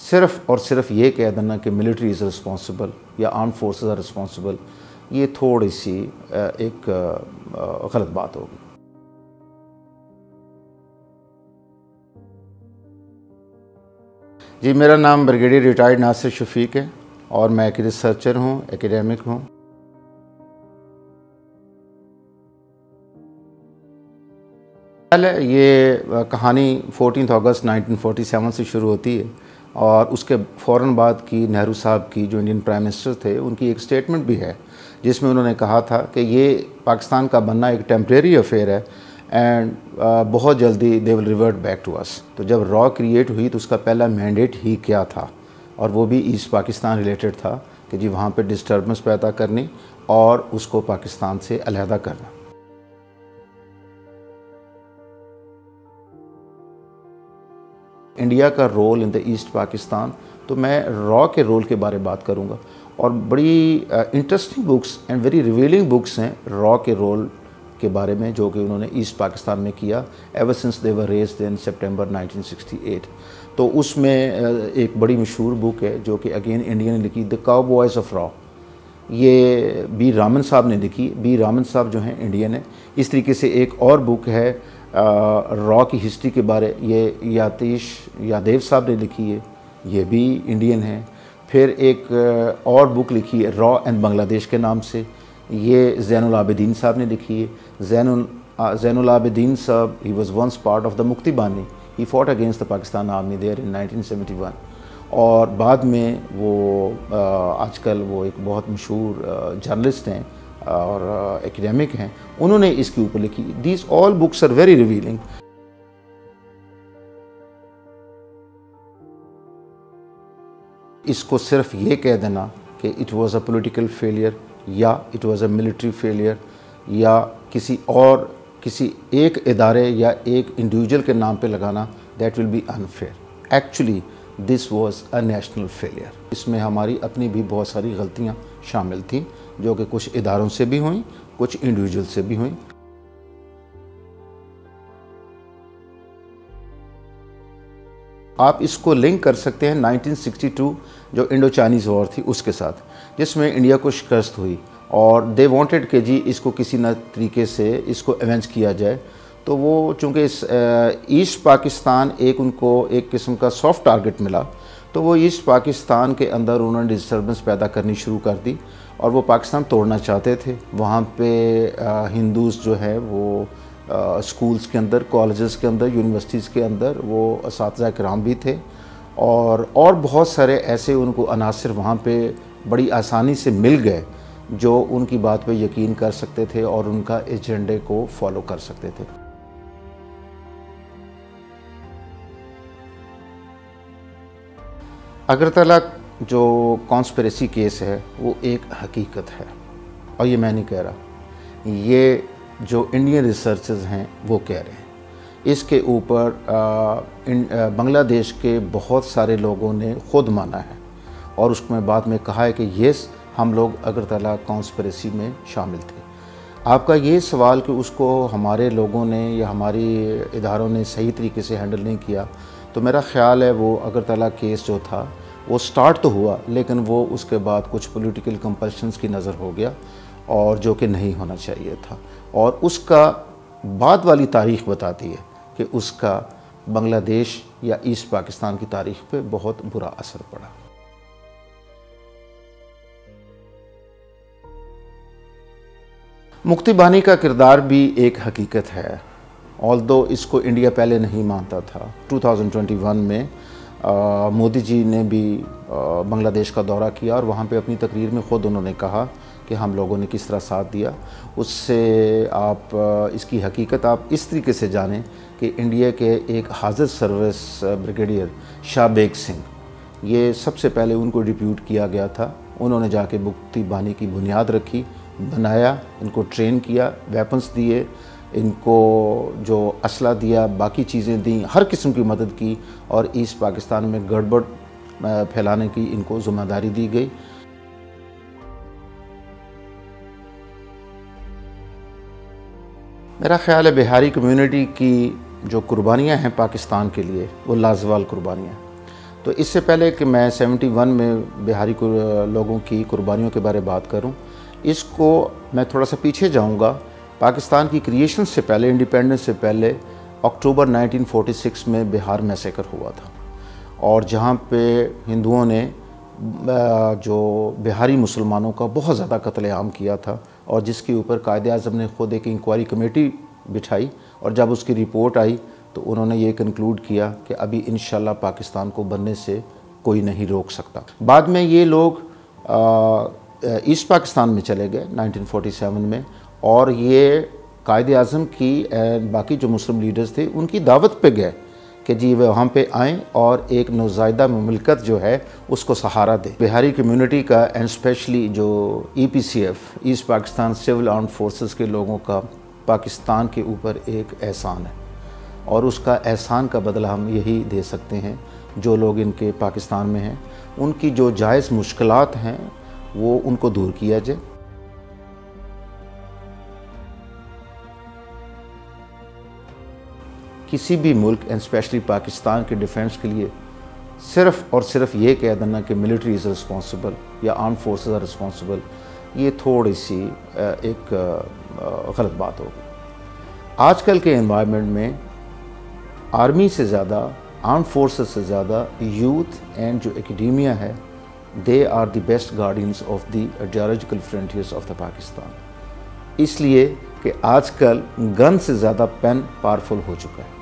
सिर्फ़ और सिर्फ ये कह देना कि मिलिट्री इज़ रिस्पॉन्सिबल या आर्म फोर्सेस आर रिस्पॉन्सिबल, ये थोड़ी सी एक गलत बात होगी। जी, मेरा नाम ब्रिगेडियर रिटायर्ड नासिर शफीक है और मैं एक रिसर्चर हूँ, एकेडमिक हूँ। ये कहानी 14 अगस्त 1947 से शुरू होती है और उसके फ़ौरन बाद की नेहरू साहब की, जो इंडियन प्राइम मिनिस्टर थे, उनकी एक स्टेटमेंट भी है जिसमें उन्होंने कहा था कि ये पाकिस्तान का बनना एक टेम्परेरी अफेयर है एंड बहुत जल्दी they will revert back to us. तो जब रॉ क्रिएट हुई तो उसका पहला मैंडेट ही क्या था, और वो भी ईस्ट पाकिस्तान रिलेटेड था कि जी वहाँ पे डिस्टर्बेंस पैदा करनी और उसको पाकिस्तान से अलहदा करना। इंडिया का role in the East Pakistan, तो मैं रॉ के रोल के बारे में बात करूँगा और बड़ी interesting books and very revealing books हैं रॉ के रोल के बारे में जो कि उन्होंने ईस्ट पाकिस्तान में किया ever since they were raised in September 1968। तो उसमें एक बड़ी मशहूर बुक है जो कि अगेन इंडिया ने लिखी, द काउबॉयज़ ऑफ रॉ। ये बी रामन साहब ने लिखी। बी रामन साहब जो हैं इंडियन है। इस तरीके से एक और बुक है रॉ की हिस्ट्री के बारे, ये यातीश यादेव साहब ने लिखी है, ये भी इंडियन है। फिर एक और बुक लिखी है रॉ एंड बांग्लादेश के नाम से, ये ज़ैनुल आबिदीन साहब ने लिखी है। Zainul Abidin Sahab, he was once part of the Mukti Bahini, he fought against the Pakistan army there in 1971 और बाद में वो आजकल वो एक बहुत मशहूर जर्नलिस्ट हैं और एकेडमिक हैं, उन्होंने इसके ऊपर लिखी। These all books are very revealing. इसको सिर्फ ये कह देना कि it was a political failure या it was a military failure या किसी एक इदारे या एक इंडिविजुअल के नाम पे लगाना, that will be unfair. Actually this was a national failure. इसमें हमारी अपनी भी बहुत सारी गलतियां शामिल थी जो कि कुछ इदारों से भी हुई, कुछ इंडिविजुअल से भी हुई। आप इसको लिंक कर सकते हैं 1962 जो इंडो चाइनीज़ वॉर थी उसके साथ, जिसमें इंडिया को शिकस्त हुई और दे वांटेड कि जी इसको किसी न तरीके से इसको एवेंज किया जाए। तो वो चूँकि ईस्ट पाकिस्तान उनको एक किस्म का सॉफ्ट टारगेट मिला, तो वो ईस्ट पाकिस्तान के अंदर उन्होंने डिस्टर्बेंस पैदा करनी शुरू कर दी और वो पाकिस्तान तोड़ना चाहते थे। वहाँ पे हिंदूज़ जो है वो स्कूल्स के अंदर, कॉलेजेस के अंदर, यूनिवर्सिटीज़ के अंदर वो असातिज़ा किराम भी थे और बहुत सारे ऐसे उनको अनासिर वहाँ पे बड़ी आसानी से मिल गए जो उनकी बात पे यकीन कर सकते थे और उनका एजेंडे को फॉलो कर सकते थे। अगरतला जो कॉन्स्पिरेसी केस है वो एक हकीकत है और ये मैं नहीं कह रहा, ये जो इंडियन रिसर्चर्स हैं वो कह रहे हैं। इसके ऊपर बांग्लादेश के बहुत सारे लोगों ने खुद माना है और उसमें बाद में कहा है कि येस, हम लोग अगरतला कॉन्स्पिरेसी में शामिल थे। आपका ये सवाल कि उसको हमारे लोगों ने या हमारी इदारों ने सही तरीके से हैंडल नहीं किया, तो मेरा ख़्याल है वो अगरतला केस जो था वो स्टार्ट तो हुआ लेकिन वो उसके बाद कुछ पॉलिटिकल कंपल्शंस की नज़र हो गया और जो कि नहीं होना चाहिए था, और उसका बाद वाली तारीख़ बताती है कि उसका बांग्लादेश या ईस्ट पाकिस्तान की तारीख़ पे बहुत बुरा असर पड़ा। मुक्ति बानी का किरदार भी एक हकीकत है, ऑल्दो इसको इंडिया पहले नहीं मानता था। 2021 में मोदी जी ने भी बांग्लादेश का दौरा किया और वहाँ पे अपनी तकरीर में ख़ुद उन्होंने कहा कि हम लोगों ने किस तरह साथ दिया। उससे आप इसकी हकीकत आप इस तरीके से जानें कि इंडिया के एक हाजिर सर्विस ब्रिगेडियर शाह बेग सिंह, ये सबसे पहले उनको डिप्यूट किया गया था। उन्होंने जाके मुक्ति बानी की बुनियाद रखी, बनाया, इनको ट्रेन किया, वेपन्स दिए, इनको जो असला दिया, बाकी चीज़ें दी, हर किस्म की मदद की और ईस्ट पाकिस्तान में गड़बड़ फैलाने की इनको ज़िम्मेदारी दी गई। मेरा ख़्याल है बिहारी कम्युनिटी की जो कुर्बानियाँ हैं पाकिस्तान के लिए वो लाजवाल कुर्बानियाँ। तो इससे पहले कि मैं 71 में बिहारी लोगों की कुर्बानियों के बारे में बात करूं, इसको मैं थोड़ा सा पीछे जाऊंगा। पाकिस्तान की क्रिएशन से पहले, इंडिपेंडेंस से पहले, अक्टूबर 1946 में बिहार मैसेकर हुआ था, और जहां पे हिंदुओं ने जो बिहारी मुसलमानों का बहुत ज़्यादा कत्लेआम किया था, और जिसके ऊपर कायद-ए-आज़म ने ख़ुद एक इंक्वायरी कमेटी बिठाई, और जब उसकी रिपोर्ट आई तो उन्होंने ये कंक्लूड किया कि अभी इंशाल्लाह पाकिस्तान को बनने से कोई नहीं रोक सकता। बाद में ये लोग ईस्ट पाकिस्तान में चले गए 1947 में, और ये कायद-ए-आज़म की बाकी जो मुस्लिम लीडर्स थे उनकी दावत पे गए कि जी वे वहाँ पे आएँ और एक नौज़ायदा मुमलिकत जो है उसको सहारा दे। बिहारी कम्युनिटी का एंड स्पेशली जो EPCF, East Pakistan civil armed forces के लोगों का पाकिस्तान के ऊपर एक एहसान है, और उसका एहसान का बदला हम यही दे सकते हैं, जो लोग इनके पाकिस्तान में हैं उनकी जो जायज़ मुश्किलात हैं वो उनको दूर किया जाए। किसी भी मुल्क एंड स्पेशली पाकिस्तान के डिफेंस के लिए सिर्फ़ और सिर्फ ये कह देना कि मिलिट्री इज़ रिस्पॉन्सिबल या आर्म फोर्सेस आर रिस्पॉन्सिबल, ये थोड़ी सी एक गलत बात होगी। आजकल के एनवायरनमेंट में आर्मी से ज़्यादा, आर्म फोर्सेस से ज़्यादा यूथ एंड जो एकेडेमिया है, they are the best guardians of the ideological frontiers of the Pakistan. इसलिए कि आजकल गन से ज़्यादा पेन पावरफुल हो चुका है।